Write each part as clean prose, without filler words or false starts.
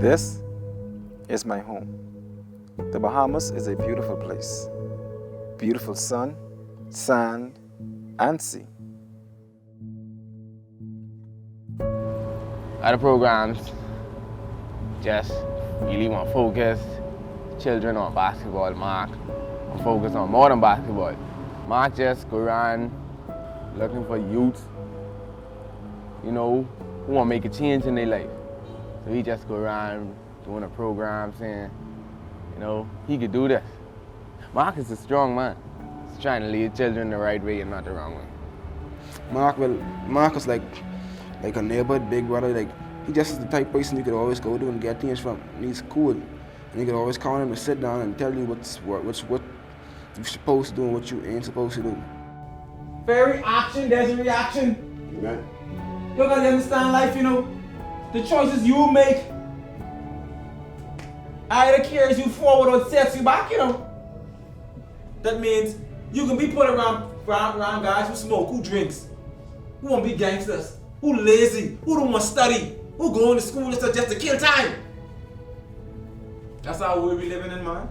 This is my home. The Bahamas is a beautiful place. Beautiful sun, sand, and sea. Other programs just really want focus. Children on basketball, Mark and focus on more than basketball. Mark just go around looking for youth, who want to make a change in their life. So he just go around doing a program saying, he could do this. Mark is a strong man. He's trying to lead children the right way and not the wrong way. Mark is like a neighbor, big brother. Like, he just is the type of person you could always go to and get things from. And he's cool. And you could always count him to sit down and tell you what you're supposed to do and what you ain't supposed to do. For every action, there's a reaction. Amen. You gotta understand life, the choices you make either carries you forward or sets you back, That means you can be put around guys who smoke, who drinks, who want to be gangsters, who lazy, who don't want to study, who going to school just to kill time. That's our world we living in, man.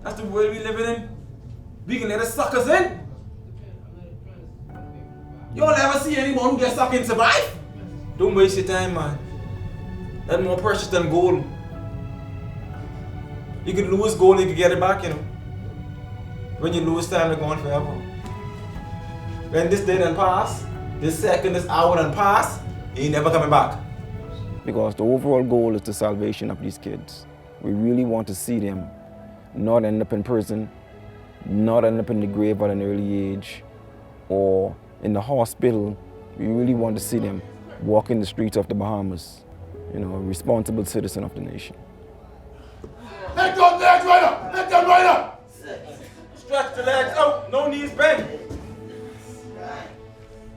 That's the world we living in. We can let us suckers in. You'll never see anyone who gets sucked in survive. Don't waste your time, man. That's more precious than gold. You can lose gold and you can get it back, When you lose time, it's gone forever. When this day done pass, this second, this hour done pass, you ain't never coming back. Because the overall goal is the salvation of these kids. We really want to see them not end up in prison, not end up in the grave at an early age, or in the hospital. We really want to see them walking the streets of the Bahamas, a responsible citizen of the nation. Let those legs right up! Let them right up! Stretch the legs out, no knees bend.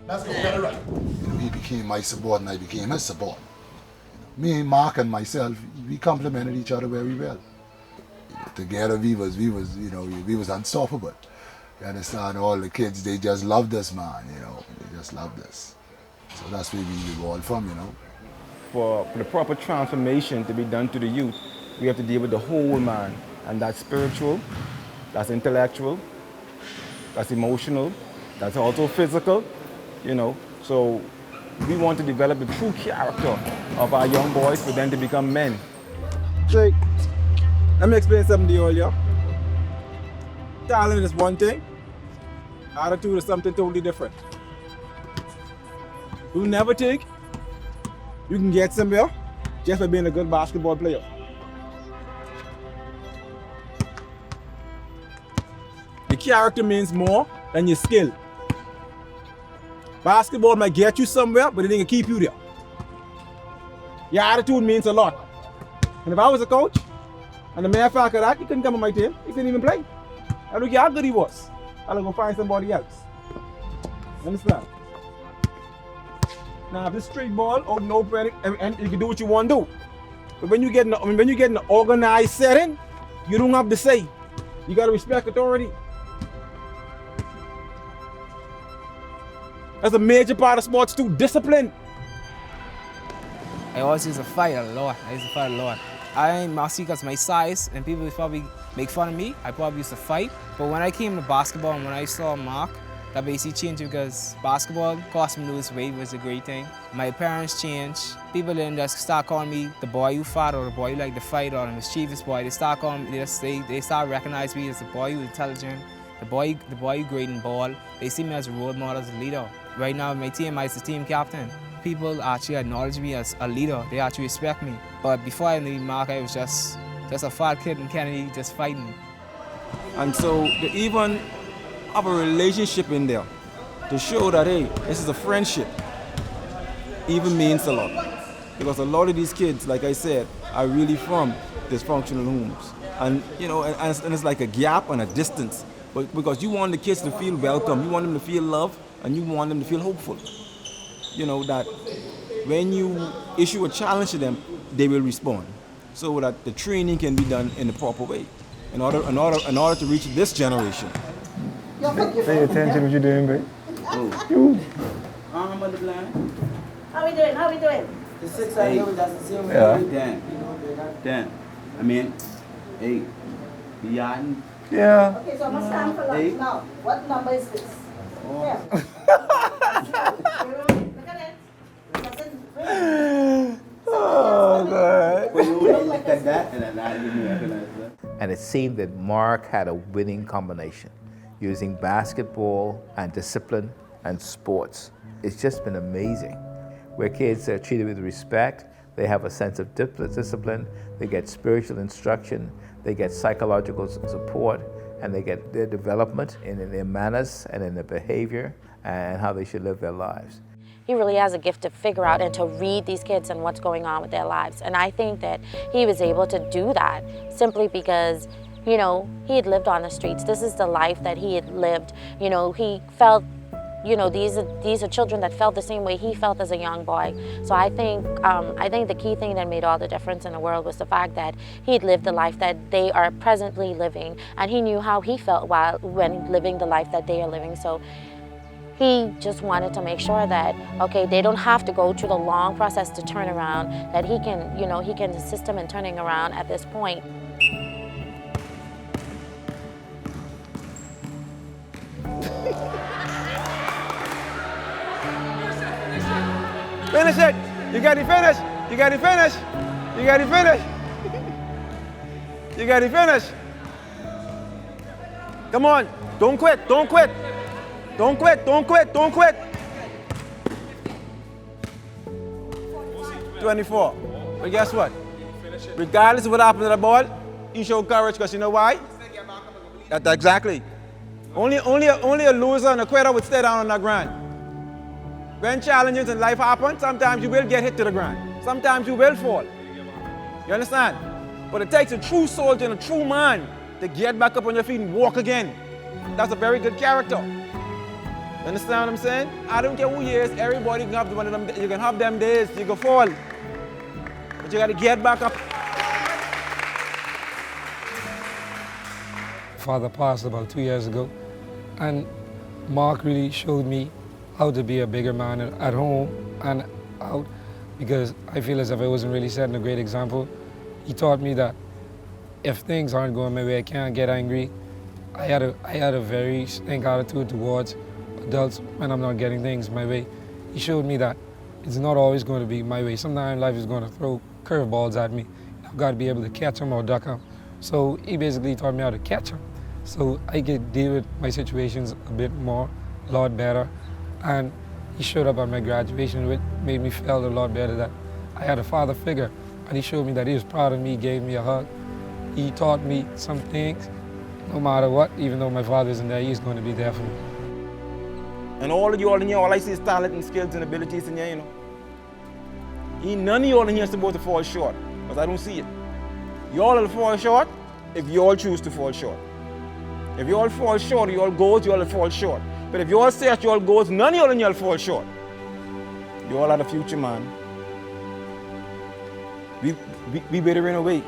Let's go, get it right. He became my subordinate, I became his subordinate. Me, Mark, and myself, we complemented each other very well. Together, we was unstoppable. You understand? All the kids, they just loved us, man. They just loved us. So that's where we evolved from, For the proper transformation to be done to the youth, we have to deal with the whole man, and that's spiritual, that's intellectual, that's emotional, that's also physical, So we want to develop the true character of our young boys for them to become men. Jake, let me explain something to you earlier. Talent is one thing, attitude is something totally different. You never think you can get somewhere just by being a good basketball player. The character means more than your skill. Basketball might get you somewhere, but it ain't gonna keep you there. Your attitude means a lot. And if I was a coach, and the matter of fact of that, he couldn't come on my team. He couldn't even play. I don't care how good he was. I'll go find somebody else. Understand? Now, if it's straight ball, out no open, and you can do what you want to do. But when you get in an organized setting, you don't have to say. You gotta respect authority. That's a major part of sports too, discipline. I always used to fight a lot. I mostly because my size, and people would probably make fun of me. I probably used to fight. But when I came to basketball and when I saw Mark, that basically changed because basketball cost me lose weight was a great thing. My parents changed. People didn't just start calling me the boy who fought or the boy who liked to fight or the mischievous boy. They start calling me, they start recognizing me as the boy who was intelligent, the boy who great in ball. They see me as a role model, as a leader. Right now, my team, I'm the team captain. People actually acknowledge me as a leader. They actually respect me. But before I knew Mark, I was just a fat kid in Kennedy, just fighting. And so to even have a relationship in there to show that, hey, this is a friendship, even means a lot. Because a lot of these kids, like I said, are really from dysfunctional homes. And, and it's like a gap and a distance. But because you want the kids to feel welcome, you want them to feel love, and you want them to feel hopeful. That when you issue a challenge to them, they will respond. So that the training can be done in the proper way in order to reach this generation. Pay attention what you're doing, babe. How we doing? The 6 I know, that's the same way. Yeah. Dan. Dan. I mean, hey, beyond. Yeah. Okay, so I'm gonna stand for lunch now. What number is this? Here. Look at it. Oh, God. When you look at that, and then I didn't recognize that. And it seemed that Mark had a winning combination, using basketball and discipline and sports. It's just been amazing, where kids are treated with respect, they have a sense of discipline, they get spiritual instruction, they get psychological support, and they get their development in their manners and in their behavior and how they should live their lives. He really has a gift to figure out and to read these kids and what's going on with their lives. And I think that he was able to do that simply because, you know, he had lived on the streets. This is the life that he had lived. You know, he felt, you know, these are children that felt the same way he felt as a young boy. So I think the key thing that made all the difference in the world was the fact that he had lived the life that they are presently living, and he knew how he felt when living the life that they are living. So he just wanted to make sure that, okay, they don't have to go through the long process to turn around, that he can, you know, he can assist them in turning around at this point. Finish it. You got to finish. You got to finish. You got to finish. You got to finish. Come on. Don't quit. Don't quit. Don't quit. Don't quit. Don't quit. 24. But guess what? Regardless of what happened to the ball, you show courage because you know why? That's exactly. Only a loser and a quitter would stay down on the ground. When challenges in life happen, sometimes you will get hit to the ground. Sometimes you will fall. You understand? But it takes a true soldier and a true man to get back up on your feet and walk again. That's a very good character. You understand what I'm saying? I don't care who you is, everybody can have one of them. You can have them days, you can fall. But you got to get back up. Father passed about 2 years ago, and Mark really showed me how to be a bigger man at home and out, because I feel as if I wasn't really setting a great example. He taught me that if things aren't going my way, I can't get angry. I had a very stink attitude towards adults when I'm not getting things my way. He showed me that it's not always going to be my way. Sometimes life is going to throw curveballs at me. I've got to be able to catch them or duck them. So he basically taught me how to catch them, so I could deal with my situations a bit more, a lot better. And he showed up at my graduation, which made me feel a lot better that I had a father figure. And he showed me that he was proud of me, gave me a hug. He taught me some things, no matter what, even though my father isn't there, he's going to be there for me. And all of you all in here, all I see is talent and skills and abilities in here, you know. None of you all in here is supposed to fall short, because I don't see it. You all will fall short if you all choose to fall short. If you all fall short, you all goals, you all will fall short. But if you all set your goals, none of you all in here will fall short. You all are the future, man. We better in a way.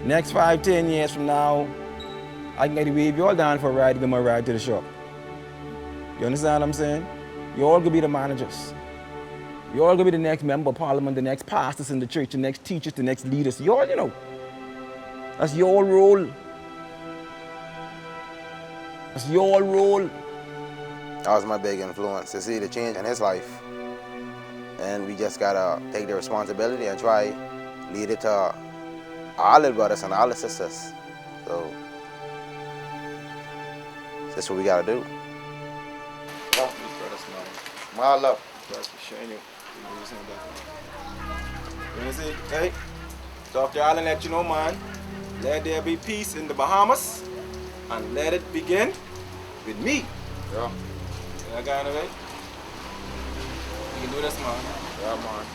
Next 5, 10 years from now, I can get to wave you all down for a ride, give me a ride to the shop. You understand what I'm saying? You all gonna be the managers. You all gonna be the next member of parliament, the next pastors in the church, the next teachers, the next leaders. You all, you know. That's your role. That's your role. That was my big influence, to see the change in his life. And we just gotta take the responsibility and try lead it to our little brothers and our little sisters. So that's what we gotta do. Love these brothers, man. My love. That's for sure. You see, hey, talk to y'all and let you know, man. Let there be peace in the Bahamas, and let it begin with me. Yeah. I got it, right? You can do this, man. Yeah, man.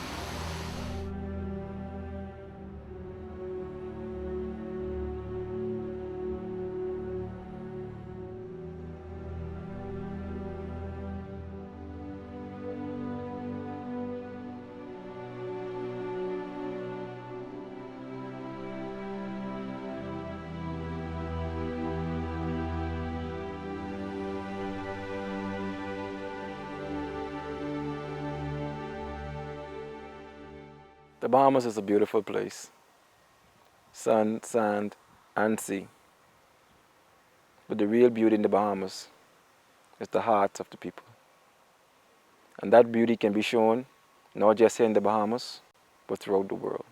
The Bahamas is a beautiful place. Sun, sand, and sea. But the real beauty in the Bahamas is the hearts of the people. And that beauty can be shown not just here in the Bahamas, but throughout the world.